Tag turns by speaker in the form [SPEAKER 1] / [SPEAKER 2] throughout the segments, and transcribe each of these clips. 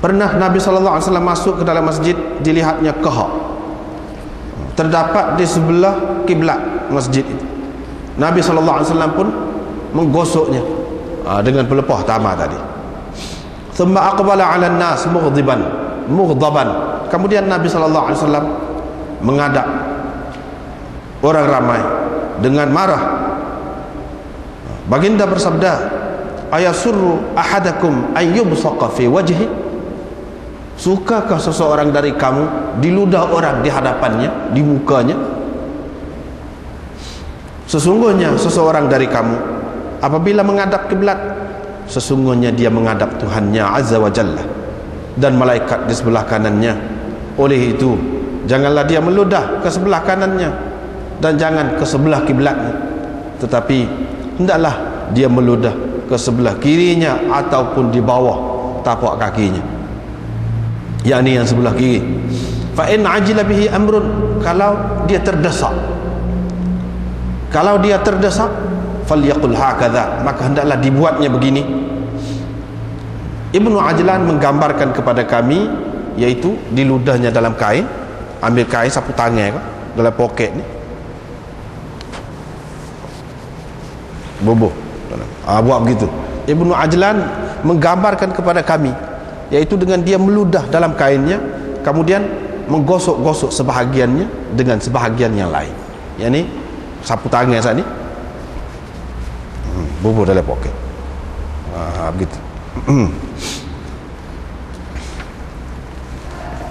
[SPEAKER 1] Pernah Nabi SAW masuk ke dalam masjid, dilihatnya kahak terdapat di sebelah kiblat masjid itu. Nabi SAW pun menggosoknya dengan pelepah tamar tadi. Thumma aqbala 'ala an-nas mughdaban. Kemudian Nabi SAW menghadap orang ramai dengan marah. Baginda bersabda, ayasurru ahadakum ayyubsaqa fi wajhi? Sukakah seseorang dari kamu diludah orang di hadapannya, di mukanya? Sesungguhnya seseorang dari kamu apabila menghadap kiblat, sesungguhnya dia menghadap Tuhannya Azza wa Jalla dan malaikat di sebelah kanannya. Oleh itu, janganlah dia meludah ke sebelah kanannya dan jangan ke sebelah kiblatnya, tetapi hendaklah dia meludah ke sebelah kirinya ataupun di bawah tapak kakinya, yakni yang sebelah kiri. Fa in ajila bihi amrun, kalau dia terdesak falyaqul hakadha, maka hendaklah dibuatnya begini. Ibnu Ajlan menggambarkan kepada kami, yaitu diludahnya dalam kain, ambil kain sapu tangan dalam poket ni, bubuh buat begitu. Ibnu Ajlan menggambarkan kepada kami, yaitu dengan dia meludah dalam kainnya, kemudian menggosok-gosok sebahagiannya dengan sebahagian yang lain, yakni sapu tangan saat ni bubuh dalam poket, begitu.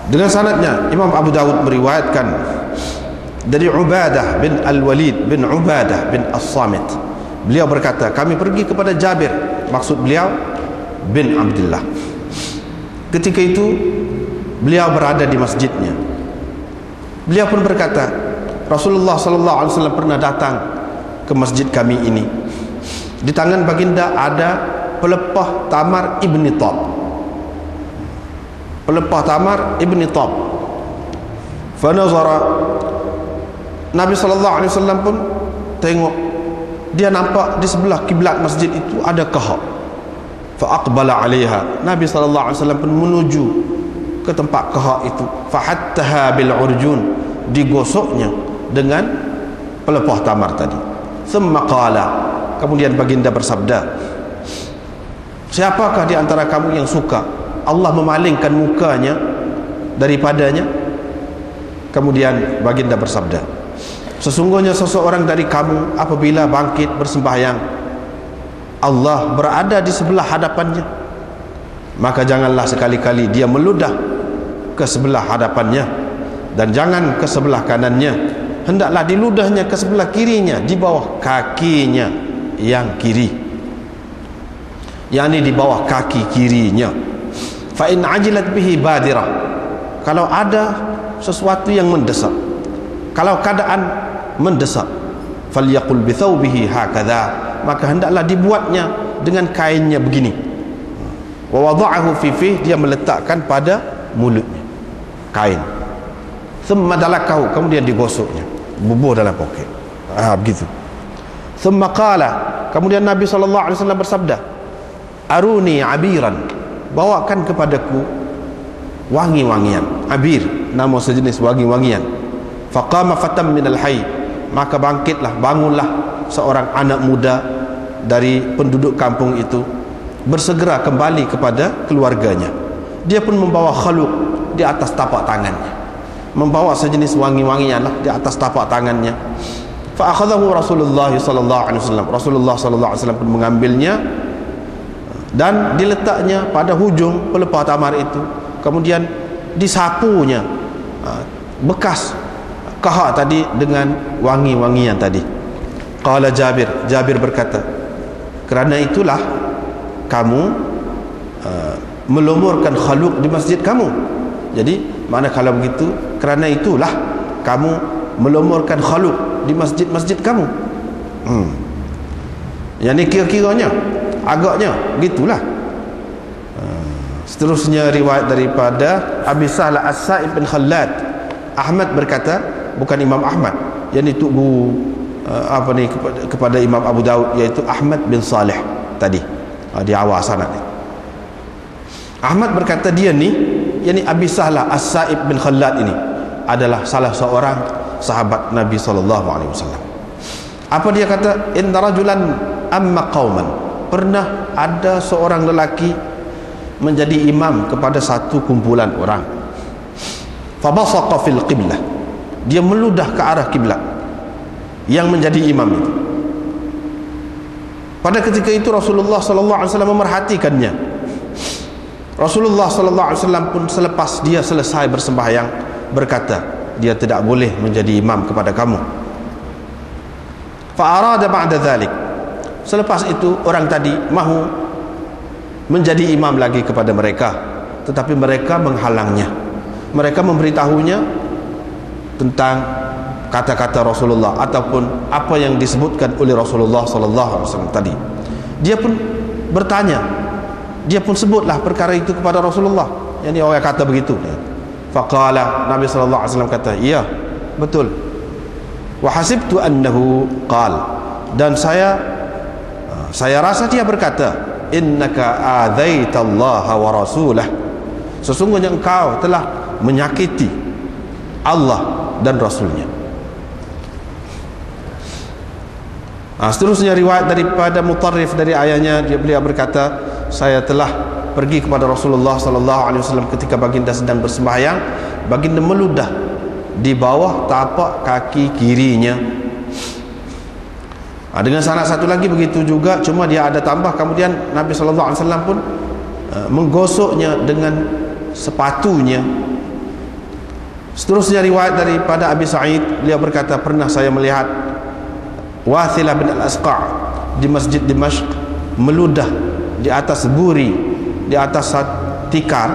[SPEAKER 1] Dengan sanadnya Imam Abu Dawud meriwayatkan dari Ubadah bin Al-Walid bin Ubadah bin As-Samit, beliau berkata, kami pergi kepada Jabir, maksud beliau bin Abdullah. Ketika itu beliau berada di masjidnya. Beliau pun berkata, Rasulullah SAW pernah datang ke masjid kami ini. Di tangan baginda ada pelepah tamar ibni Tab. Pelepah tamar ibni Tab. Fanazara, Nabi SAW pun tengok, dia nampak di sebelah kiblat masjid itu ada kahak. Fa aqbala 'alaiha, Nabi SAW pun menuju ke tempat kahak itu. Fa hattaha bil urjun, digosoknya dengan pelepah tamar tadi. Thumma qala, kemudian baginda bersabda, siapakah di antara kamu yang suka Allah memalingkan mukanya daripadanya? Kemudian baginda bersabda, sesungguhnya seseorang dari kamu apabila bangkit bersembahyang, Allah berada di sebelah hadapannya, maka janganlah sekali-kali dia meludah ke sebelah hadapannya dan jangan ke sebelah kanannya, hendaklah diludahnya ke sebelah kirinya, di bawah kakinya yang kiri, yakni di bawah kaki kirinya. Fa in ajilat bihi badirah, kalau ada sesuatu yang mendesak, kalau keadaan mendesak, falyaqul bi thawbihi hakadha, maka hendaklah dibuatnya dengan kainnya begini. Wa wada'ahu fi fihi, dia meletakkan pada mulutnya kain. Thumma dalakahu, kemudian digosoknya, bubuh dalam poket. Begitu. Thumma qala, kemudian Nabi SAW bersabda, aruni abiran, bawakan kepadaku wangi-wangian. Abir, nama sejenis wangi-wangian. Faqama fatam minal hayy, maka bangkitlah, bangunlah seorang anak muda dari penduduk kampung itu, bersegera kembali kepada keluarganya. Dia pun membawa khaluq di atas tapak tangannya, membawa sejenis wangi-wangian lah di atas tapak tangannya. Fa akhadahu Rasulullah sallallahu alaihi wasallam, Rasulullah sallallahu alaihi wasallam pun mengambilnya dan diletaknya pada hujung pelepah tamar itu, kemudian disapunya bekas kahak tadi dengan wangi-wangian tadi. Qala Jabir, Jabir berkata, kerana itulah kamu melumurkan khaluq di masjid kamu. Jadi mana kalau begitu, kerana itulah kamu melumurkan khaluq di masjid-masjid kamu. Yang ni kira-kiranya, agaknya gitulah. Seterusnya riwayat daripada Abi Sa'lah As-Sa'ib bin Khallad, Ahmad berkata, bukan Imam Ahmad, yang itu kepada Imam Abu Dawud, yaitu Ahmad bin Saleh tadi, di awal sanad. Ahmad berkata dia ni, yakni Abi Sahlah As-Sa'ib bin Khallad ini adalah salah seorang sahabat Nabi SAW. Apa dia kata? Inna rajulan amma qauman, pernah ada seorang lelaki menjadi imam kepada satu kumpulan orang. Fabasaqa fil qiblah, dia meludah ke arah kiblat yang menjadi imam itu. Pada ketika itu Rasulullah SAW memerhatikannya. Rasulullah SAW pun selepas dia selesai bersembahyang berkata, dia tidak boleh menjadi imam kepada kamu. Fa'arada ba'da dhalik, selepas itu orang tadi mahu menjadi imam lagi kepada mereka, tetapi mereka menghalangnya. Mereka memberitahunya tentang kata-kata Rasulullah ataupun apa yang disebutkan oleh Rasulullah SAW tadi. Dia pun bertanya, dia pun sebutlah perkara itu kepada Rasulullah. Yang orang kata begitu. Faqala, Nabi SAW kata, iya betul. Wa hasibtu annahu qal, dan saya rasa dia berkata, innaka adzaitallaha wa rasulah, sesungguhnya engkau telah menyakiti Allah dan Rasulnya. Seterusnya riwayat daripada Mutarrif dari ayahnya, beliau berkata, saya telah pergi kepada Rasulullah SAW ketika baginda sedang bersembahyang. Baginda meludah di bawah tapak kaki kirinya. Dengan sanad satu lagi begitu juga, cuma dia ada tambah, kemudian Nabi SAW pun menggosoknya dengan sepatunya. Seterusnya riwayat daripada Abi Sa'id, beliau berkata, pernah saya melihat Wathilah bin Al-Asqa' di Masjid Dimashq meludah di atas buri, di atas tikar,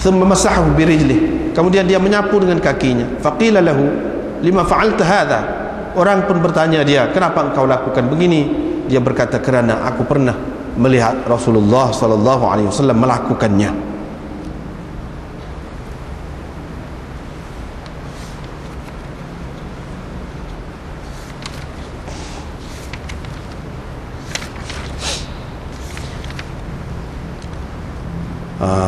[SPEAKER 1] thumma masahahu birijlih, kemudian dia menyapu dengan kakinya. Faqila lahu lima fa'alta hadha, orang pun bertanya dia, kenapa engkau lakukan begini? Dia berkata, kerana aku pernah melihat Rasulullah SAW melakukannya.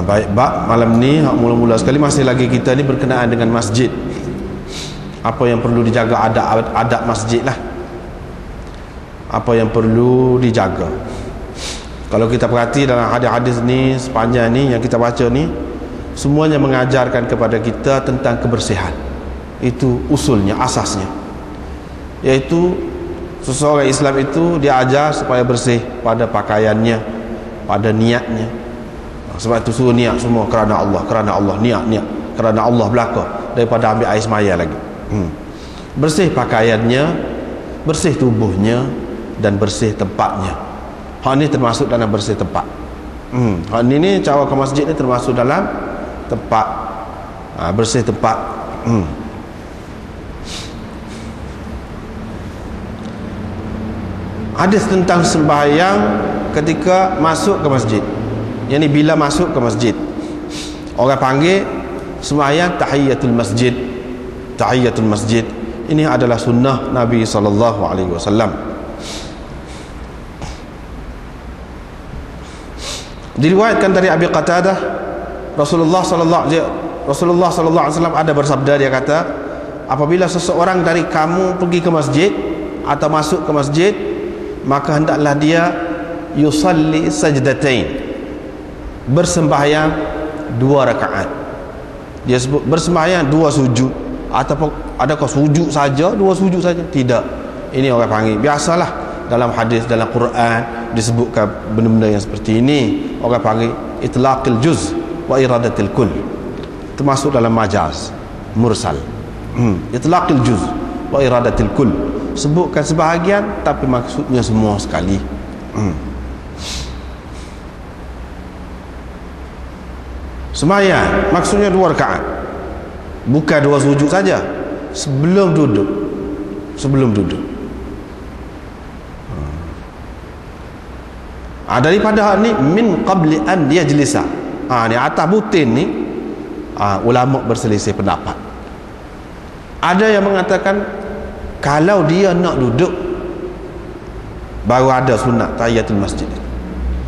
[SPEAKER 1] Baik, malam ni mula-mula sekali masih lagi kita ni berkenaan dengan masjid. Apa yang perlu dijaga, adab masjid lah. Apa yang perlu dijaga. Kalau kita perhati dalam hadis-hadis ni, sepanjang ni yang kita baca ni, semuanya mengajarkan kepada kita tentang kebersihan. Itu usulnya, asasnya. Iaitu seseorang Islam itu diajar supaya bersih pada pakaiannya, pada niatnya. Sebab itu suruh niat semua kerana Allah, niat kerana Allah belaka, daripada ambil air semaya lagi. Bersih pakaiannya, bersih tubuhnya, dan bersih tempatnya. Hak ni termasuk dalam bersih tempat. Hak ni cara ke masjid ni termasuk dalam tempat, bersih tempat. Hadis tentang sembahyang ketika masuk ke masjid, yang ni bila masuk ke masjid, orang panggil sembahyang tahiyatul masjid. Tahiyatul masjid ini adalah sunnah Nabi SAW. Diriwayatkan dari Abi Qatadah, Rasulullah SAW ada bersabda, dia kata, apabila seseorang dari kamu pergi ke masjid atau masuk ke masjid, maka hendaklah dia yusalli sajdatain, bersembahyang 2 rakaat. Dia sebut bersembahyang 2 sujud, ataupun adakah sujud saja, 2 sujud saja? Tidak. Ini orang panggil, biasalah dalam hadis, dalam Quran disebutkan benda-benda yang seperti ini, orang panggil itlaqil juz wa iradatil kull, termasuk dalam majaz mursal. Itlaqil juz wa iradatil kull, sebutkan sebahagian tapi maksudnya semua sekali. Sembahyang maksudnya 2 rakaat, bukan 2 sujud saja. Sebelum duduk, daripada ni min qabli an yajlisa, ni atas butin ni, ulama berselisih pendapat. Ada yang mengatakan kalau dia nak duduk baru ada sunat tahiyatul masjid.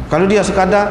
[SPEAKER 1] Kalau dia sekadar